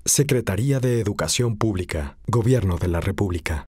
Secretaría de Educación Pública, Gobierno de la República.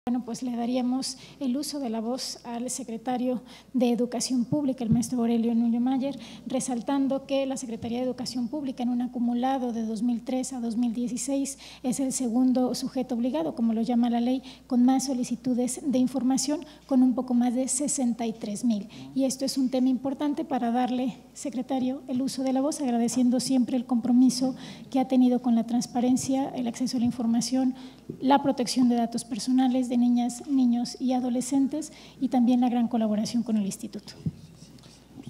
Bueno, pues le daríamos el uso de la voz al secretario de Educación Pública, el maestro Aurelio Nuño Mayer, resaltando que la Secretaría de Educación Pública en un acumulado de 2003 a 2016 es el segundo sujeto obligado, como lo llama la ley, con más solicitudes de información, con un poco más de 63,000. Y esto es un tema importante para darle, secretario, el uso de la voz, agradeciendo siempre el compromiso que ha tenido con la transparencia, el acceso a la información, la protección de datos personales de niñas, niños y adolescentes y también la gran colaboración con el instituto.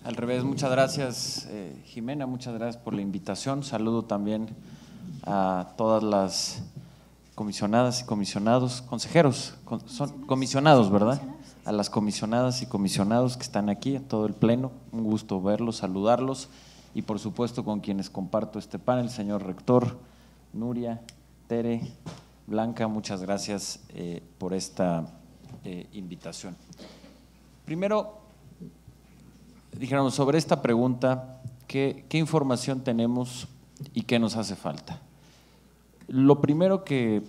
Al revés, muchas gracias Jimena, muchas gracias por la invitación. Saludo también a todas las comisionadas y comisionados, consejeros, son comisionados, ¿verdad? A las comisionadas y comisionados que están aquí, a todo el pleno, un gusto verlos, saludarlos y por supuesto con quienes comparto este panel, señor rector, Nuria, Tere, Blanca, muchas gracias por esta invitación. Primero, dijéramos sobre esta pregunta, ¿qué información tenemos y qué nos hace falta? Lo primero que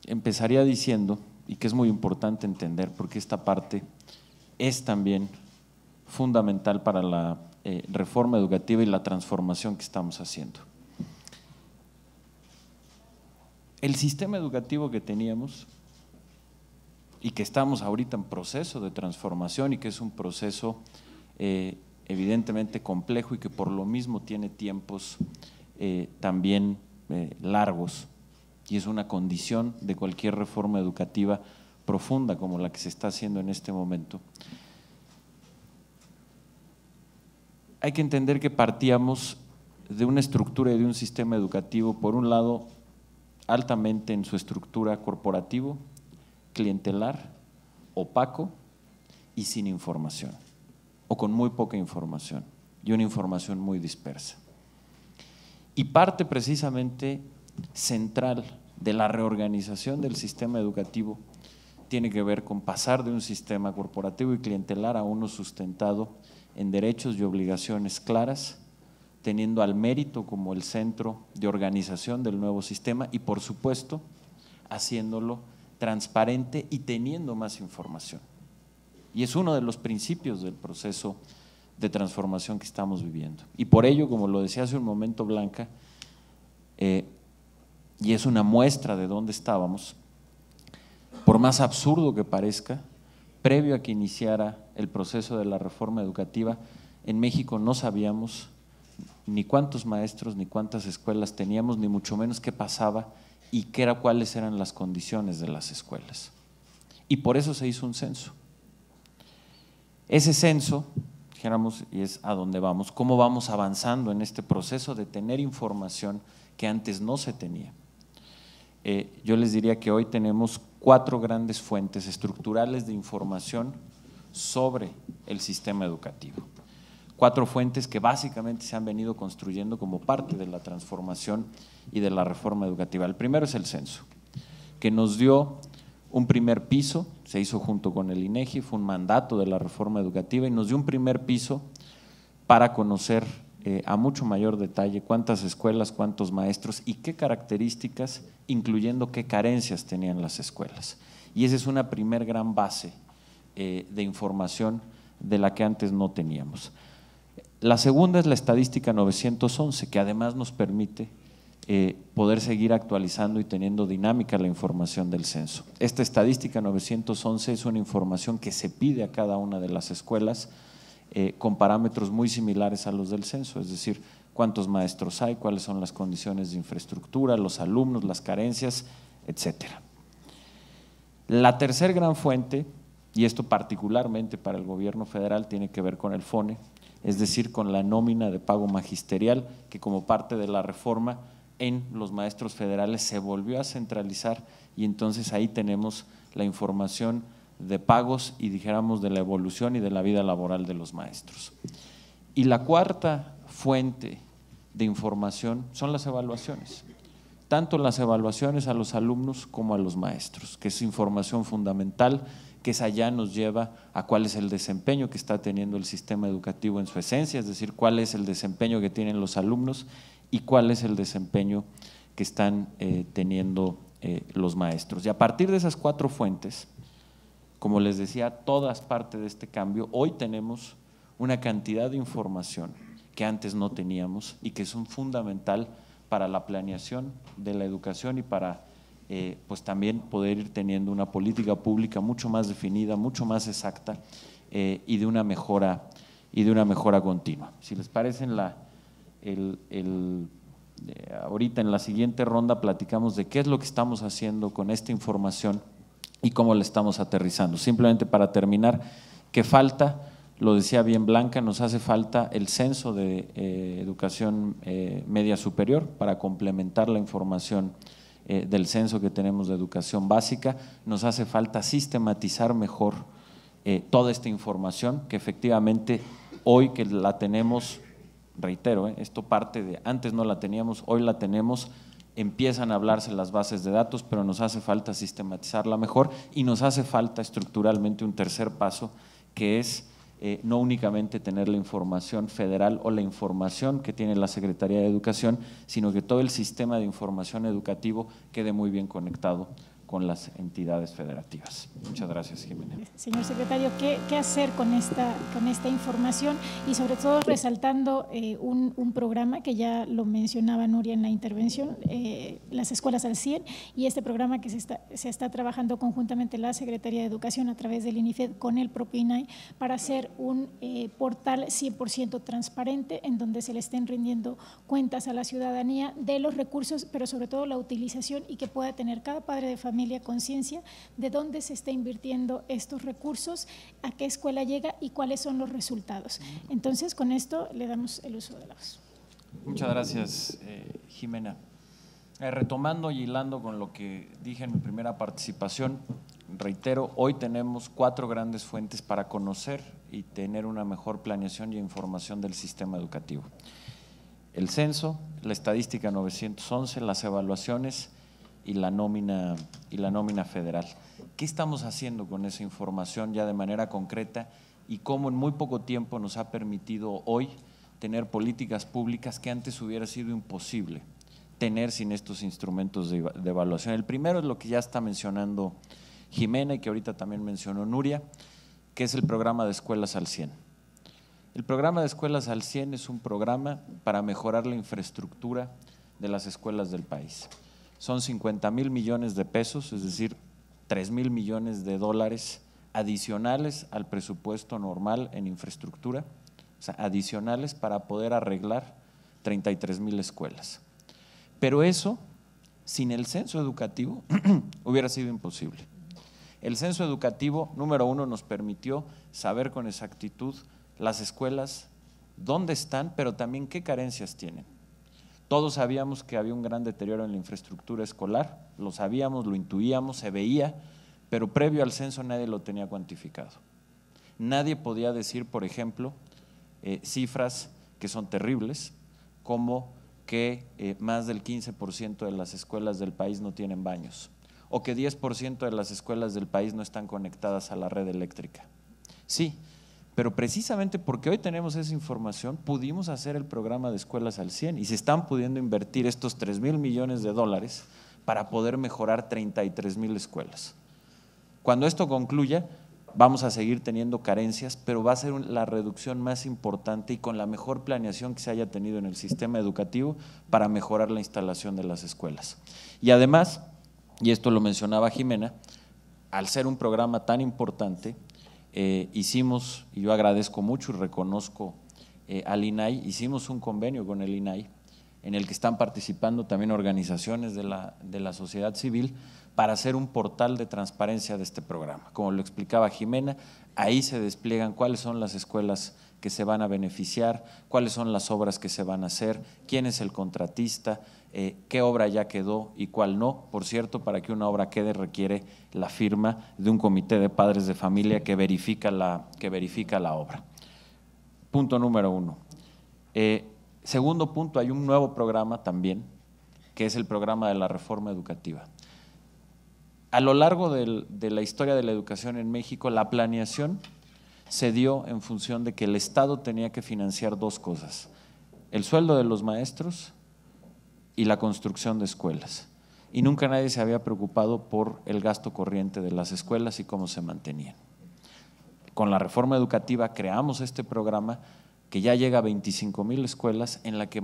empezaría diciendo, y que es muy importante entender, porque esta parte es también fundamental para la reforma educativa y la transformación que estamos haciendo. El sistema educativo que teníamos y que estamos ahorita en proceso de transformación y que es un proceso evidentemente complejo y que por lo mismo tiene tiempos también largos y es una condición de cualquier reforma educativa profunda como la que se está haciendo en este momento. Hay que entender que partíamos de una estructura y de un sistema educativo, por un lado, altamente en su estructura corporativo, clientelar, opaco y sin información, o con muy poca información y una información muy dispersa. Y parte precisamente central de la reorganización del sistema educativo tiene que ver con pasar de un sistema corporativo y clientelar a uno sustentado en derechos y obligaciones claras, teniendo al mérito como el centro de organización del nuevo sistema y por supuesto haciéndolo transparente y teniendo más información. Y es uno de los principios del proceso de transformación que estamos viviendo. Y por ello, como lo decía hace un momento Blanca, y es una muestra de dónde estábamos, por más absurdo que parezca, previo a que iniciara el proceso de la reforma educativa, en México no sabíamos ni cuántos maestros, ni cuántas escuelas teníamos, ni mucho menos qué pasaba y cuáles eran las condiciones de las escuelas. Y por eso se hizo un censo. Ese censo, dijéramos, y es a dónde vamos, cómo vamos avanzando en este proceso de tener información que antes no se tenía. Yo les diría que hoy tenemos 4 grandes fuentes estructurales de información sobre el sistema educativo. 4 fuentes que básicamente se han venido construyendo como parte de la transformación y de la reforma educativa. El primero es el censo, que nos dio un primer piso, se hizo junto con el INEGI, fue un mandato de la reforma educativa y nos dio un primer piso para conocer a mucho mayor detalle cuántas escuelas, cuántos maestros y qué características, incluyendo qué carencias tenían las escuelas. Y esa es una primer gran base de información de la que antes no teníamos. La segunda es la estadística 911, que además nos permite poder seguir actualizando y teniendo dinámica la información del censo. Esta estadística 911 es una información que se pide a cada una de las escuelas con parámetros muy similares a los del censo, es decir, cuántos maestros hay, cuáles son las condiciones de infraestructura, los alumnos, las carencias, etcétera. La tercer gran fuente, y esto particularmente para el gobierno federal tiene que ver con el FONE, es decir, con la nómina de pago magisterial, que como parte de la reforma en los maestros federales se volvió a centralizar y entonces ahí tenemos la información de pagos y dijéramos de la evolución y de la vida laboral de los maestros. Y la cuarta fuente de información son las evaluaciones, tanto las evaluaciones a los alumnos como a los maestros, que es información fundamental que esa ya nos lleva a cuál es el desempeño que está teniendo el sistema educativo en su esencia, es decir, cuál es el desempeño que tienen los alumnos y cuál es el desempeño que están teniendo los maestros. Y a partir de esas 4 fuentes, como les decía, todas partes de este cambio, hoy tenemos una cantidad de información que antes no teníamos y que son fundamental para la planeación de la educación y para pues también poder ir teniendo una política pública mucho más definida, mucho más exacta y de una mejora continua. Si les parece, ahorita en la siguiente ronda platicamos de qué es lo que estamos haciendo con esta información y cómo la estamos aterrizando. Simplemente para terminar, ¿qué falta? Lo decía bien Blanca, nos hace falta el censo de educación media superior para complementar la información del censo que tenemos de educación básica. Nos hace falta sistematizar mejor toda esta información que efectivamente hoy que la tenemos, reitero, esto parte de antes no la teníamos, hoy la tenemos, empiezan a hablarse las bases de datos, pero nos hace falta sistematizarla mejor y nos hace falta estructuralmente un tercer paso que es no únicamente tener la información federal o la información que tiene la Secretaría de Educación, sino que todo el sistema de información educativo quede muy bien conectado con las entidades federativas. Muchas gracias, Jimena. Señor secretario, ¿qué hacer con esta información? Y sobre todo resaltando un programa que ya lo mencionaba Nuria en la intervención, las escuelas al 100, y este programa que se está trabajando conjuntamente la Secretaría de Educación a través del INIFED con el propio INAI para hacer un portal 100% transparente en donde se le estén rindiendo cuentas a la ciudadanía de los recursos, pero sobre todo la utilización y que pueda tener cada padre de familia conciencia de dónde se está invirtiendo estos recursos, a qué escuela llega y cuáles son los resultados. Entonces, con esto le damos el uso de la voz. Muchas gracias, Jimena. Retomando y hilando con lo que dije en mi primera participación, reitero, hoy tenemos 4 grandes fuentes para conocer y tener una mejor planeación y información del sistema educativo. El censo, la estadística 911, las evaluaciones y la nómina federal. ¿Qué estamos haciendo con esa información ya de manera concreta y cómo en muy poco tiempo nos ha permitido hoy tener políticas públicas que antes hubiera sido imposible tener sin estos instrumentos de evaluación? El primero es lo que ya está mencionando Jimena y que ahorita también mencionó Nuria, que es el programa de Escuelas al 100. El programa de Escuelas al 100 es un programa para mejorar la infraestructura de las escuelas del país. Son 50,000 millones de pesos, es decir, 3,000 millones de dólares adicionales al presupuesto normal en infraestructura, o sea, adicionales para poder arreglar 33,000 escuelas. Pero eso, sin el censo educativo, hubiera sido imposible. El censo educativo, número 1, nos permitió saber con exactitud las escuelas, dónde están, pero también qué carencias tienen. Todos sabíamos que había un gran deterioro en la infraestructura escolar, lo sabíamos, lo intuíamos, se veía, pero previo al censo nadie lo tenía cuantificado. Nadie podía decir, por ejemplo, cifras que son terribles, como que más del 15% de las escuelas del país no tienen baños, o que 10% de las escuelas del país no están conectadas a la red eléctrica. Sí, pero precisamente porque hoy tenemos esa información, pudimos hacer el programa de Escuelas al 100 y se están pudiendo invertir estos 3,000 millones de dólares para poder mejorar 33,000 escuelas. Cuando esto concluya, vamos a seguir teniendo carencias, pero va a ser la reducción más importante y con la mejor planeación que se haya tenido en el sistema educativo para mejorar la instalación de las escuelas. Y además, y esto lo mencionaba Jimena, al ser un programa tan importante, hicimos, y yo agradezco mucho y reconozco al INAI, hicimos un convenio con el INAI en el que están participando también organizaciones de la sociedad civil para hacer un portal de transparencia de este programa. Como lo explicaba Jimena, ahí se despliegan cuáles son las escuelas que se van a beneficiar, cuáles son las obras que se van a hacer, quién es el contratista, qué obra ya quedó y cuál no. Por cierto, para que una obra quede requiere la firma de un comité de padres de familia que verifica la obra. Punto número 1. Segundo punto, hay un nuevo programa también, que es el programa de la reforma educativa. A lo largo de la historia de la educación en México, la planeación se dio en función de que el Estado tenía que financiar dos cosas: el sueldo de los maestros y la construcción de escuelas. Y nunca nadie se había preocupado por el gasto corriente de las escuelas y cómo se mantenían. Con la reforma educativa creamos este programa que ya llega a 25,000 escuelas, en la que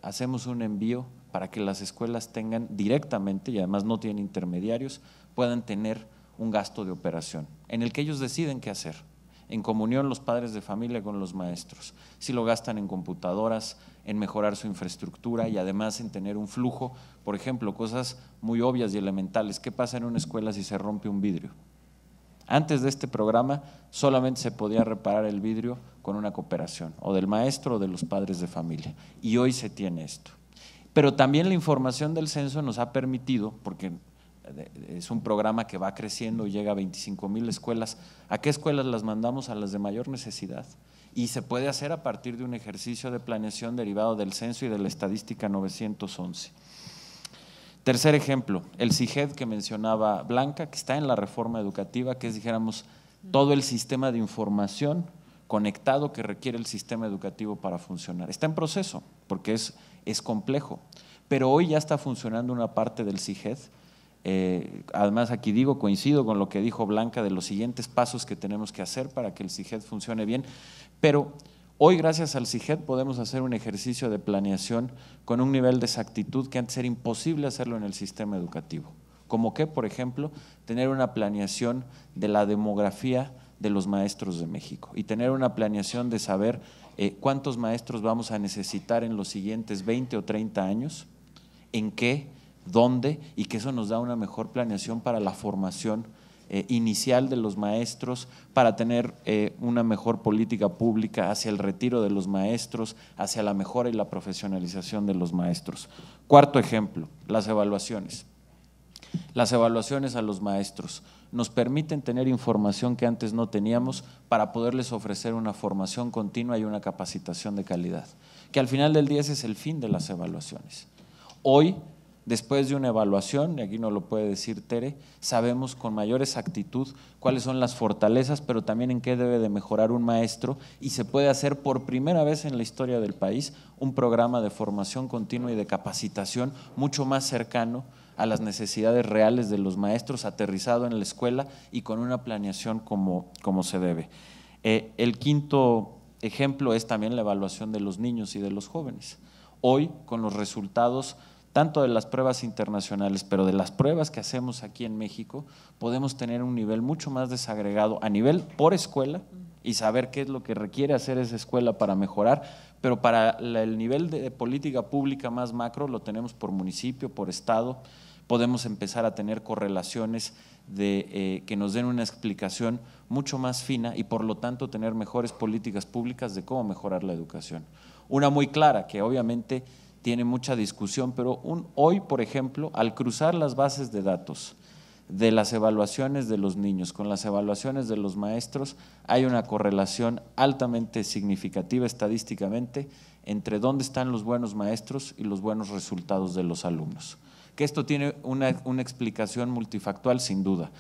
hacemos un envío para que las escuelas tengan directamente, y además no tienen intermediarios, puedan tener un gasto de operación, en el que ellos deciden qué hacer, en comunión los padres de familia con los maestros, si lo gastan en computadoras, en mejorar su infraestructura y además en tener un flujo, por ejemplo, cosas muy obvias y elementales. ¿Qué pasa en una escuela si se rompe un vidrio? Antes de este programa solamente se podía reparar el vidrio con una cooperación, o del maestro o de los padres de familia, y hoy se tiene esto. Pero también la información del censo nos ha permitido, porque es un programa que va creciendo y llega a 25,000 escuelas. ¿A qué escuelas las mandamos? A las de mayor necesidad. Y se puede hacer a partir de un ejercicio de planeación derivado del censo y de la estadística 911. Tercer ejemplo, el CIGED que mencionaba Blanca, que está en la reforma educativa, que es, dijéramos, todo el sistema de información conectado que requiere el sistema educativo para funcionar. Está en proceso, porque es complejo, pero hoy ya está funcionando una parte del CIGED. Además, aquí coincido con lo que dijo Blanca de los siguientes pasos que tenemos que hacer para que el CIGED funcione bien, pero hoy, gracias al CIGED, podemos hacer un ejercicio de planeación con un nivel de exactitud que antes era imposible hacerlo en el sistema educativo. Como que, por ejemplo, tener una planeación de la demografía de los maestros de México y tener una planeación de saber cuántos maestros vamos a necesitar en los siguientes 20 o 30 años, en qué, dónde, y que eso nos da una mejor planeación para la formación inicial de los maestros, para tener una mejor política pública hacia el retiro de los maestros, hacia la mejora y la profesionalización de los maestros. Cuarto ejemplo, las evaluaciones. Las evaluaciones a los maestros nos permiten tener información que antes no teníamos para poderles ofrecer una formación continua y una capacitación de calidad, que al final del día ese es el fin de las evaluaciones. Hoy, después de una evaluación, y aquí nos lo puede decir Tere, sabemos con mayor exactitud cuáles son las fortalezas, pero también en qué debe de mejorar un maestro, y se puede hacer por primera vez en la historia del país un programa de formación continua y de capacitación mucho más cercano a las necesidades reales de los maestros, aterrizado en la escuela y con una planeación como se debe. El quinto ejemplo es también la evaluación de los niños y de los jóvenes. Hoy, con los resultados tanto de las pruebas internacionales, pero de las pruebas que hacemos aquí en México, podemos tener un nivel mucho más desagregado a nivel por escuela y saber qué es lo que requiere hacer esa escuela para mejorar, pero para el nivel de política pública más macro lo tenemos por municipio, por estado. Podemos empezar a tener correlaciones que nos den una explicación mucho más fina y por lo tanto tener mejores políticas públicas de cómo mejorar la educación. Una muy clara, que obviamente tiene mucha discusión, pero hoy, por ejemplo, al cruzar las bases de datos de las evaluaciones de los niños con las evaluaciones de los maestros, hay una correlación altamente significativa estadísticamente entre dónde están los buenos maestros y los buenos resultados de los alumnos. Que esto tiene una explicación multifactual, sin duda.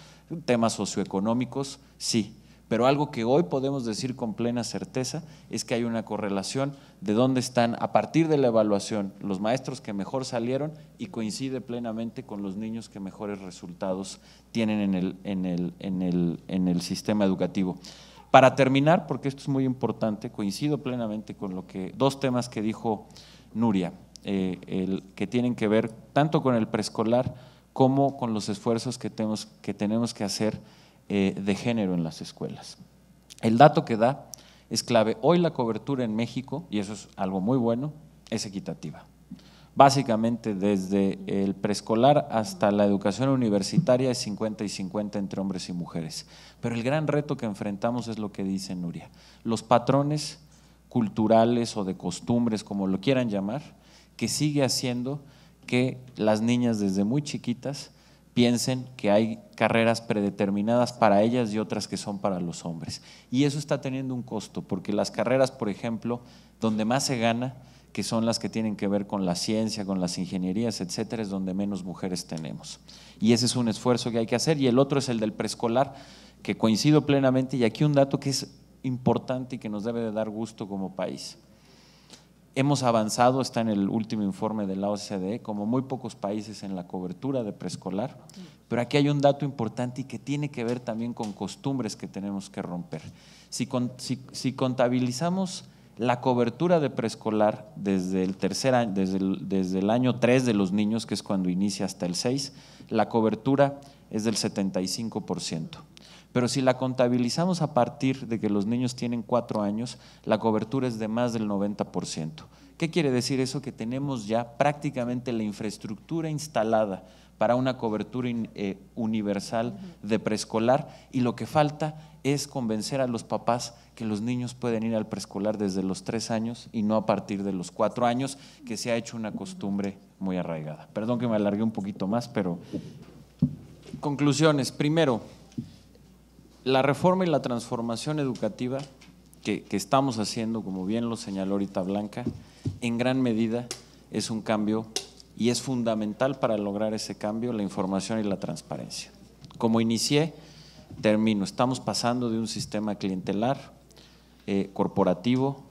Temas socioeconómicos, sí, pero algo que hoy podemos decir con plena certeza es que hay una correlación de dónde están, a partir de la evaluación, los maestros que mejor salieron, y coincide plenamente con los niños que mejores resultados tienen en el sistema educativo. Para terminar, porque esto es muy importante, coincido plenamente con dos temas que dijo Nuria, que tienen que ver tanto con el preescolar como con los esfuerzos que tenemos que hacer de género en las escuelas. El dato que da es clave. Hoy la cobertura en México, y eso es algo muy bueno, es equitativa. Básicamente desde el preescolar hasta la educación universitaria es 50 y 50 entre hombres y mujeres. Pero el gran reto que enfrentamos es lo que dice Nuria. Los patrones culturales o de costumbres, como lo quieran llamar, que sigue haciendo que las niñas desde muy chiquitas piensen que hay carreras predeterminadas para ellas y otras que son para los hombres. Y eso está teniendo un costo, porque las carreras, por ejemplo, donde más se gana, que son las que tienen que ver con la ciencia, con las ingenierías, etcétera, es donde menos mujeres tenemos. Y ese es un esfuerzo que hay que hacer. Y el otro es el del preescolar, que coincido plenamente. Y aquí un dato que es importante y que nos debe de dar gusto como país. Hemos avanzado, está en el último informe de la OCDE, como muy pocos países en la cobertura de preescolar, pero aquí hay un dato importante y que tiene que ver también con costumbres que tenemos que romper. Si contabilizamos la cobertura de preescolar desde el tercer año, desde el año 3 de los niños, que es cuando inicia, hasta el 6, la cobertura es del 75%. Pero si la contabilizamos a partir de que los niños tienen 4 años, la cobertura es de más del 90%. ¿Qué quiere decir eso? Que tenemos ya prácticamente la infraestructura instalada para una cobertura universal de preescolar, y lo que falta es convencer a los papás que los niños pueden ir al preescolar desde los 3 años y no a partir de los 4 años, que se ha hecho una costumbre muy arraigada. Perdón que me alargué un poquito más, pero conclusiones. Primero, la reforma y la transformación educativa que estamos haciendo, como bien lo señaló ahorita Blanca, en gran medida es un cambio y es fundamental para lograr ese cambio la información y la transparencia. Como inicié, termino. Estamos pasando de un sistema clientelar, corporativo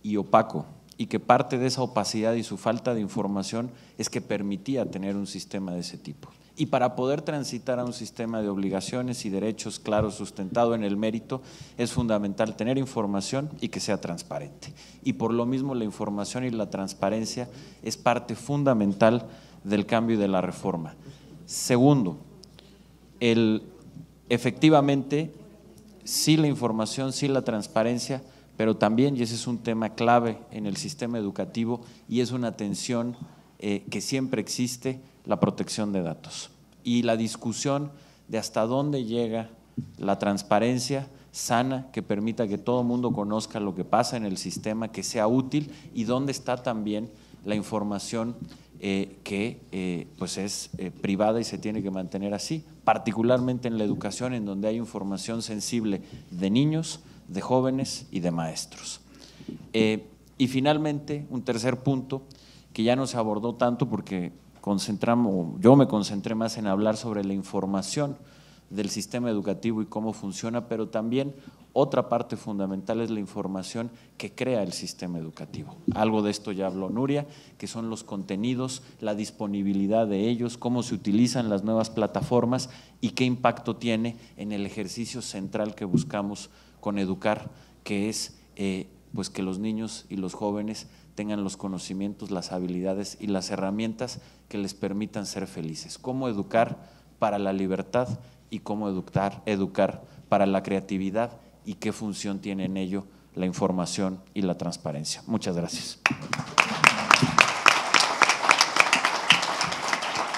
y opaco, y que parte de esa opacidad y su falta de información es que permitía tener un sistema de ese tipo. Y para poder transitar a un sistema de obligaciones y derechos claros, sustentado en el mérito, es fundamental tener información y que sea transparente. Y por lo mismo la información y la transparencia es parte fundamental del cambio y de la reforma. Segundo, efectivamente, sí la información, sí la transparencia, pero también, y ese es un tema clave en el sistema educativo, y es una tensión que siempre existe, la protección de datos y la discusión de hasta dónde llega la transparencia sana que permita que todo el mundo conozca lo que pasa en el sistema, que sea útil, y dónde está también la información que pues es privada y se tiene que mantener así, particularmente en la educación, en donde hay información sensible de niños, de jóvenes y de maestros. Y finalmente, un tercer punto que ya no se abordó tanto porque yo me concentré más en hablar sobre la información del sistema educativo y cómo funciona, pero también otra parte fundamental es la información que crea el sistema educativo. Algo de esto ya habló Nuria, que son los contenidos, la disponibilidad de ellos, cómo se utilizan las nuevas plataformas y qué impacto tiene en el ejercicio central que buscamos con Educar, que es pues que los niños y los jóvenes tengan los conocimientos, las habilidades y las herramientas que les permitan ser felices. Cómo educar para la libertad y cómo educar para la creatividad, y qué función tiene en ello la información y la transparencia. Muchas gracias.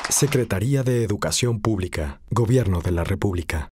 Secretaría de Educación Pública, Gobierno de la República.